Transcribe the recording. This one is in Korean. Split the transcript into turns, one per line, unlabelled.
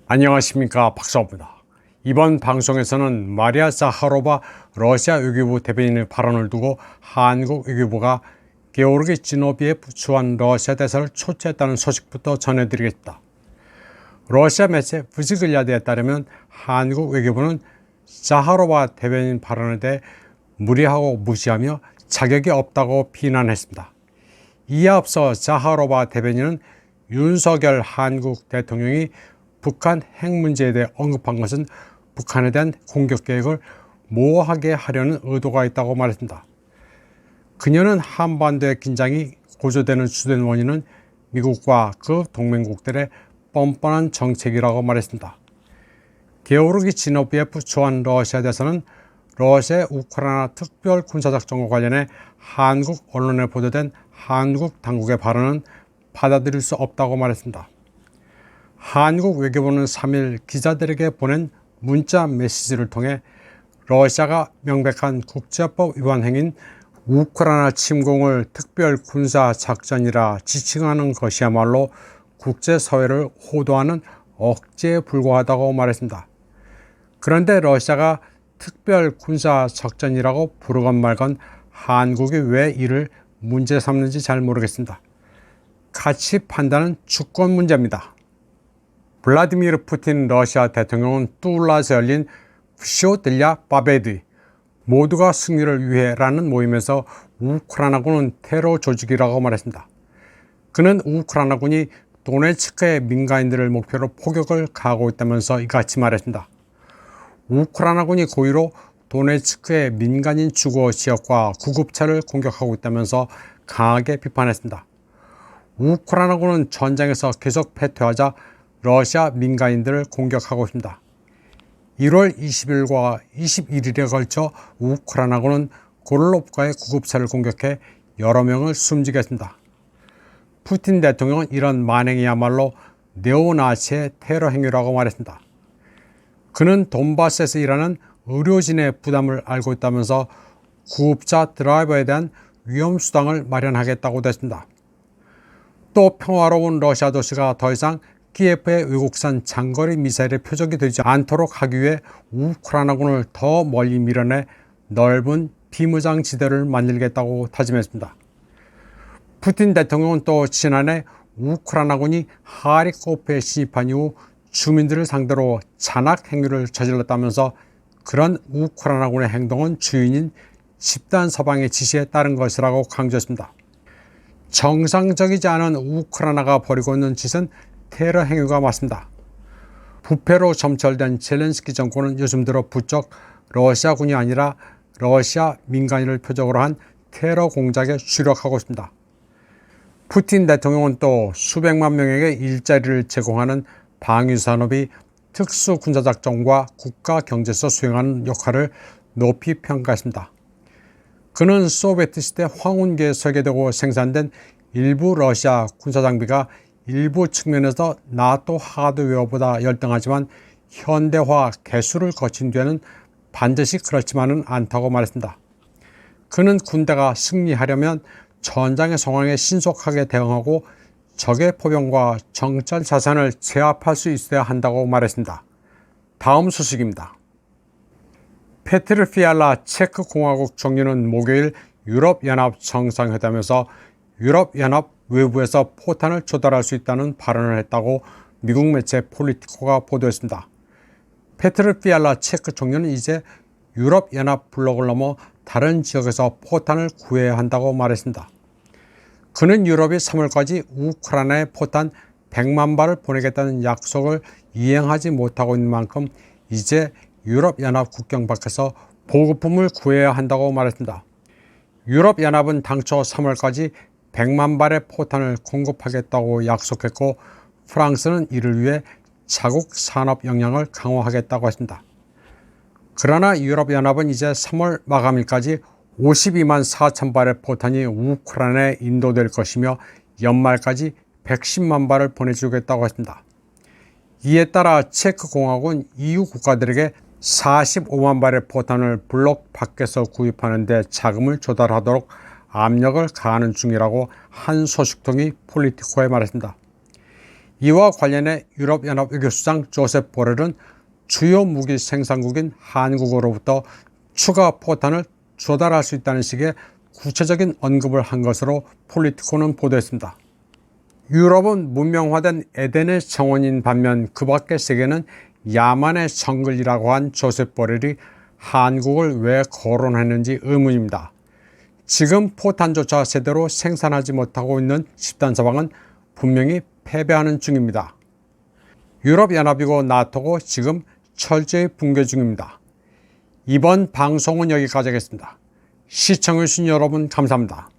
안녕하십니까, 박사입니다. 이번 방송에서는 마리아 자하로바 러시아 외교부 대변인의 발언을 두고 한국 외교부가 게오르기 지노비에프 주한 러시아 대사를 초치했다는 소식부터 전해드리겠습니다. 러시아 매체 브지글야드에 따르면 한국 외교부는 자하로바 대변인 발언에 대해 무리하고 무시하며 자격이 없다고 비난했습니다. 이에 앞서 자하로바 대변인은 윤석열 한국 대통령이 북한 핵 문제에 대해 언급한 것은 북한에 대한 공격 계획을 모호하게 하려는 의도가 있다고 말했습니다. 그녀는 한반도의 긴장이 고조되는 주된 원인은 미국과 그 동맹국들의 뻔뻔한 정책이라고 말했습니다. 게오르기 지노비에프 주한 러시아 대사는 러시아의 우크라이나 특별 군사작전과 관련해 한국 언론에 보도된 한국 당국의 발언은 받아들일 수 없다고 말했습니다. 한국 외교부는 3일 기자들에게 보낸 문자 메시지를 통해 러시아가 명백한 국제법 위반 행위인 우크라이나 침공을 특별 군사 작전이라 지칭하는 것이야말로 국제사회를 호도하는 억지에 불과하다고 말했습니다. 그런데 러시아가 특별 군사 작전이라고 부르건 말건 한국이 왜 이를 문제 삼는지 잘 모르겠습니다. 가치 판단은 주권 문제입니다. 블라디미르 푸틴 러시아 대통령은 뚜울라에서 열린 프쇼들랴 바베드 모두가 승리를 위해라는 모임에서 우크라이나군은 테러 조직이라고 말했습니다. 그는 우크라이나군이 도네츠크의 민간인들을 목표로 포격을 가하고 있다면서 이같이 말했습니다. 우크라이나군이 고의로 도네츠크의 민간인 주거 지역과 구급차를 공격하고 있다면서 강하게 비판했습니다. 우크라이나군은 전장에서 계속 패퇴하자 러시아 민간인들을 공격하고 있습니다. 1월 20일과 21일에 걸쳐 우크라이나군은 고를롭가의 구급차를 공격해 여러 명을 숨지게 했습니다. 푸틴 대통령은 이런 만행이야말로 네오나치의 테러 행위라고 말했습니다. 그는 돈바스에서 일하는 의료진의 부담을 알고 있다면서 구급차 드라이버에 대한 위험수당을 마련하겠다고 했습니다. 또 평화로운 러시아 도시가 더 이상 키예프의 외국산 장거리 미사일의 표적이 되지 않도록 하기 위해 우크라이나군을 더 멀리 밀어내 넓은 비무장 지대를 만들겠다고 다짐했습니다. 푸틴 대통령은 또 지난해 우크라이나군이 하리코프에 진입한 이후 주민들을 상대로 잔악 행위를 저질렀다면서 그런 우크라이나군의 행동은 주인인 집단 서방의 지시에 따른 것이라고 강조했습니다. 정상적이지 않은 우크라이나가 벌이고 있는 짓은 테러 행위가 맞습니다. 부패로 점철된 젤렌스키 정권은 요즘 들어 부쩍 러시아군이 아니라 러시아 민간인을 표적으로 한 테러 공작에 주력하고 있습니다. 푸틴 대통령은 또 수백만 명에게 일자리를 제공하는 방위산업이 특수군사작전과 국가경제에서 수행하는 역할을 높이 평가했습니다. 그는 소비에트 시대 황혼기에 설계되고 생산된 일부 러시아 군사장비가 일부 측면에서 나토 하드웨어보다 열등하지만 현대화 개수를 거친 뒤에는 반드시 그렇지만은 않다고 말했습니다. 그는 군대가 승리하려면 전장의 상황에 신속하게 대응하고 적의 포병과 정찰 자산을 제압할 수 있어야 한다고 말했습니다. 다음 소식입니다. 페트르 피알라 체크 공화국 총리는 목요일 유럽연합 정상회담에서 유럽연합 외부에서 포탄을 조달할 수 있다는 발언을 했다고 미국 매체 폴리티코가 보도했습니다. 페트르 피알라 체크 총리는 이제 유럽연합 블록을 넘어 다른 지역에서 포탄을 구해야 한다고 말했습니다. 그는 유럽이 3월까지 우크라이나에 포탄 100만 발을 보내겠다는 약속을 이행하지 못하고 있는 만큼 이제 유럽연합 국경 밖에서 보급품을 구해야 한다고 말했습니다. 유럽연합은 당초 3월까지 100만 발의 포탄을 공급하겠다고 약속했고 프랑스는 이를 위해 자국 산업 역량을 강화하겠다고 했습니다. 그러나 유럽연합은 이제 3월 마감일까지 52만 4천 발의 포탄이 우크라이나에 인도될 것이며 연말까지 110만 발을 보내주겠다고 했습니다. 이에 따라 체크 공화국은 EU 국가들에게 45만 발의 포탄을 블록 밖에서 구입하는 데 자금을 조달하도록 압력을 가하는 중이라고 한 소식통이 폴리티코에 말했습니다. 이와 관련해 유럽연합 외교수장 조셉 보렐은 주요 무기 생산국인 한국으로부터 추가 포탄을 조달할 수 있다는 식의 구체적인 언급을 한 것으로 폴리티코는 보도했습니다. 유럽은 문명화된 에덴의 정원인 반면 그 밖의 세계는 야만의 정글이라고 한 조셉 보렐이 한국을 왜 거론했는지 의문입니다. 지금 포탄조차 제대로 생산하지 못하고 있는 집단 서방은 분명히 패배하는 중입니다. 유럽연합이고 나토고 지금 철저히 붕괴 중입니다. 이번 방송은 여기까지 하겠습니다. 시청해주신 여러분 감사합니다.